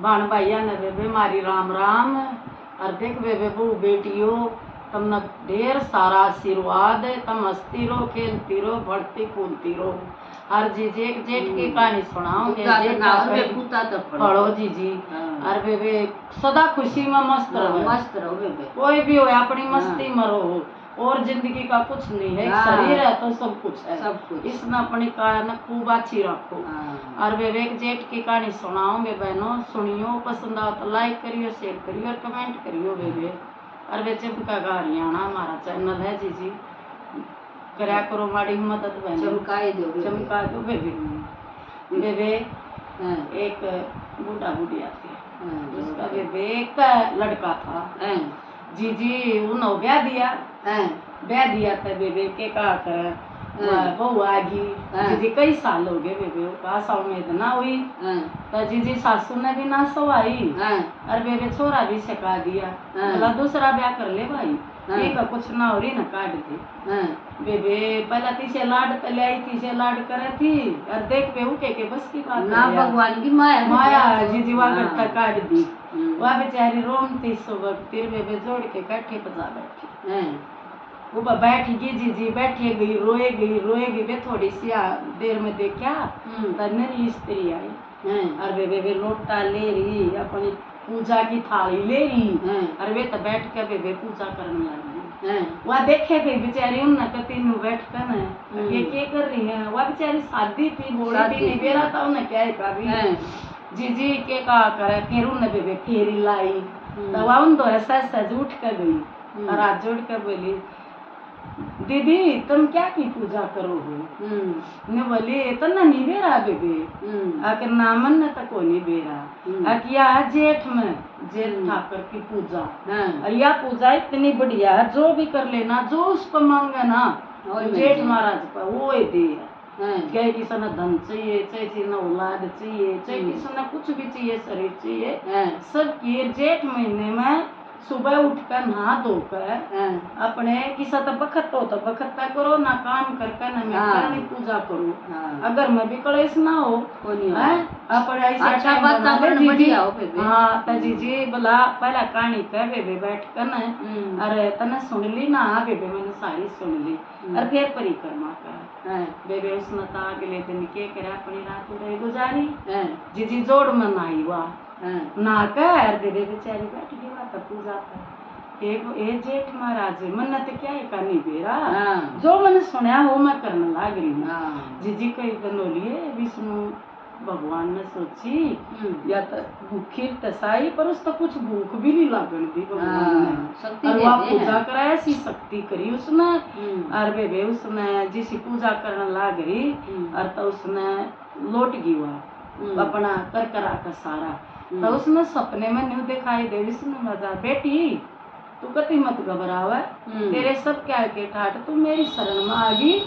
भाण भाइया ने बेबे मारी राम राम। और देख बेबे बहू बेटियों तुमने ढेर सारा आशीर्वाद है, तुम हंसती रहो खेलती रहो बढ़ती फूलती रहो। हर जीज एक जेठ की कहानी सुनाओगे पढ़ो जीजी। और बेबे सदा खुशी में मस्त रहो बेबे, कोई भी हो अपनी मस्ती में रहो। और जिंदगी का कुछ नहीं है, शरीर है तो सब कुछ है, सब कुछ इसने अपनी काया खूब अच्छी रखो। और बेबे एक जेठ की कहानी सुनाओगे बहनों, सुनियो, पसंद आओ तो लाइक करियो, शेयर करियो और कमेंट करियो बेबे। और वे चमका का हरियाणा हमारा चैनल है जीजी, करा करो माड़ी मदद बहन, चमका दो बेबे। बेबे एक बूढ़ा बुढ़िया थी, उसका बेबे एक लड़का था जीजी, उन्होंने ब्याह दिया था बेबे के का कर बहू आगी जीजी कई साल हो गए बेबे, आशा उम्मीद ना हुई तो जीजी सासू ने भी ना सवाई और बेबे छोरा भी सिखा दिया, बोला दूसरा ब्याह कर ले भाई, ठीक है कुछ ना हो रही ना काट दी। बेबे पहला तीसरे लाड पहले आई, तीसरे लाड करे थी और देख बेहू के बस की बात ना, भगवान की माया जीजी वहाँ करता काट दी। वह बेचारी रोमती सुबह फिर बेबे जोड़ के काठे बजा बैठी, वो बैठ गई जीजी, बैठे गई रोएगी बे थोड़ी सी देर में देखा तो स्त्री आई और बेबे लोटा ले रही, अपनी पूजा की थाली ले रही और वे तो बैठ के बेबे पूजा करने लगी। वह देखे गई बेचारी उन्हें तीनों बैठ कर ये क्या कर रही है, वह बेचारी शादी थी बोली थी नहीं बेरा था उन्हें क्या है कभी जीजी के का करे। फिर उन्हें बेबे फेरी लाई तो वह उन तो ऐसा सज उठ कर गई और हाथ जोड़ कर बोली दीदी तुम क्या की पूजा करो हो? ने बोली इतना नहीं बेरा बेबे आकर नामन न तक नहीं बेरा किया जेठ में जेठ ठाकर की पूजा और यह पूजा इतनी बढ़िया है, जो भी कर लेना जो उसको मांगे ना जेठ महाराज पर वो दे। चाहे किसी ने धन चाहिए, चाहे किसी ने औलाद चाहिए, चाहे किसी ने कुछ भी चाहिए, शरीर चाहिए, सब किए जेठ महीने में सुबह उठकर नहा धोकर अपने किसा तो बखत तो बखत करो ना काम करके ना मैं करनी पूजा करो। अगर मैं भी कलेश ना हो अपने अच्छा हाँ तो जीजी बोला पहला कहानी कह बेबे बैठ कर न अरे तने सुन ली ना बेबे, मैंने सारी सुन ली और फिर परिक्रमा कर बेबे उसने तो अगले दिन के करे अपनी रात उड़े गुजारी जीजी जोड़ में नाई हुआ ना कर बेबे बेचारी बैठ गई तो पूजा कर एक जेठ महाराज मन तो क्या है करनी बेरा जो मैंने सुना हो मैं करने लग रही हूँ। जीजी कई दिनों लिए विष्णु भगवान ने सोची या तो भूखी तसाई पर उसको कुछ भूख भी नहीं लागन दी भगवान ने और वह पूजा करा ऐसी शक्ति करी उसने और बेबे उसने जिसी पूजा करने लग रही और तो उसने लौट गई वह अपना कर करा का सारा तो उसने सपने में न्यू दिखाई दे विष्णु मजा बेटी तू कति मत घबरावे, तेरे सब क्या के ठाट तू मेरी शरण में आ गई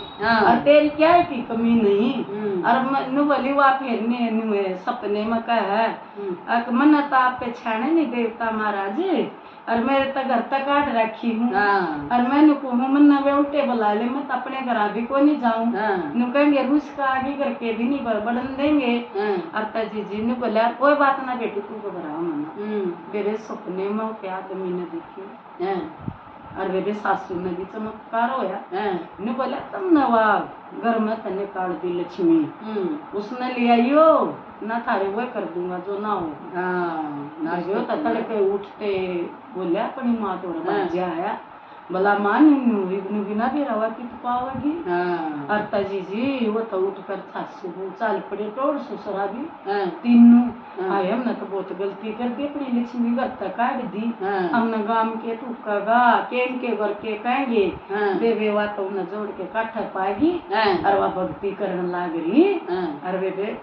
और तेरी क्या है की कमी नहीं। और नु बोली वा फिर सपने में कह मन तो आप पे छाने नहीं देवता महाराज और मेरे तो घर तक काट रखी हूँ और मैंने कहूँ मन वे उल्टे बुला ले मत अपने घर भी को नहीं जाऊँ नु कहेंगे रूस का आगे करके भी नहीं बढ़न देंगे। और जीजी ने बोला कोई बात ना बेटी तू घबराओ मना मेरे सपने में क्या आदमी ने देखी और मेरे सासू ने भी चमत्कार होया ने बोला तुम नवा घर में तने काट दी लक्ष्मी उसने ले आइयो ना थारे वो कर दूंगा जो ना हो ना जो तड़के उठते बोले अपनी माँ तो आया भला मान बिना भी रवा की तो पाओगी और तजी वो तो उठ कर सासू चाल पड़े टोड़ ससुरा भी तीनों आए हमने तो बहुत गलती कर दी अपनी लक्ष्मी घर तक काट दी हमने गांव के टूका केम के घर के कहेंगे बेबे वा तो उन्हें जोड़ के काठा पाएगी और वह भक्ति करने लग रही और बेबे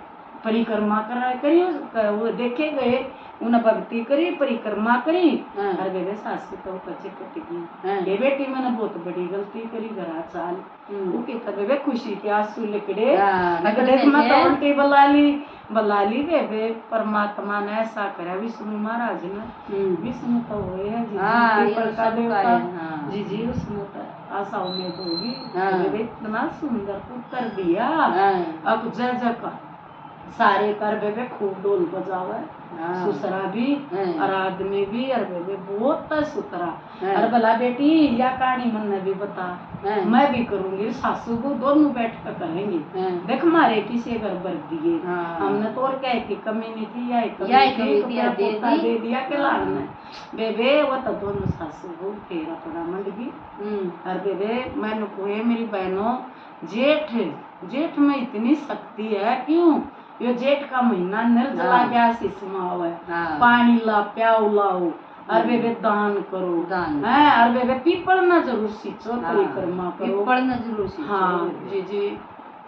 परिक्रमा करियो वो देखे गए उन्हें भक्ति करी परिक्रमा करी और बेबे सासू तो कच्चे कट गई ये बेटी मैंने बहुत बड़ी गलती करी घरा चाल वो कहता बेबे खुशी के आंसू लिकड़े अगले मत उल्टी बला ली बेबे परमात्मा ने ऐसा करा विष्णु महाराज ने विष्णु तो हुए है जीजी उसने तो आशा उम्मीद होगी बेबे इतना सुंदर पुत्र दिया अब जय जय का सारे कर बेबे खूब ढोल बजावे, हाँ। सुसरा भी हैं। और आदमी भी और बेबे बहुत सुतरा। हैं। और भला बेटी या कहानी मन भी बता, हैं। मैं भी करूंगी, सासू को दोनों बैठ कर करेंगे। हैं। देख मारे किसी घर भर दिए, हाँ। हमने तो और क्या की कमी नहीं थी, या कमी थी, दे दिया के हाँ। लाने बेबे। वो तो दोनों सासू को फेरा पड़ा मंडगी। और बेबे मैंने कोई मेरी बहनों जेठ जेठ में इतनी शक्ति है, क्यों ये जेठ का महीना निर्जला हाँ। गया सिसमाव है, हाँ। पानी ला प्याऊ लाओ और बेबे दान करो, दान। हैं और बेबे पीपल ना जरूर सींचो, हाँ। परिक्रमा करो, पीपल ना जरूर सींचो। हाँ जी जी,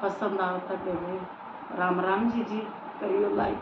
पसंद आता बेबे। राम राम जी जी, करियो लाइक।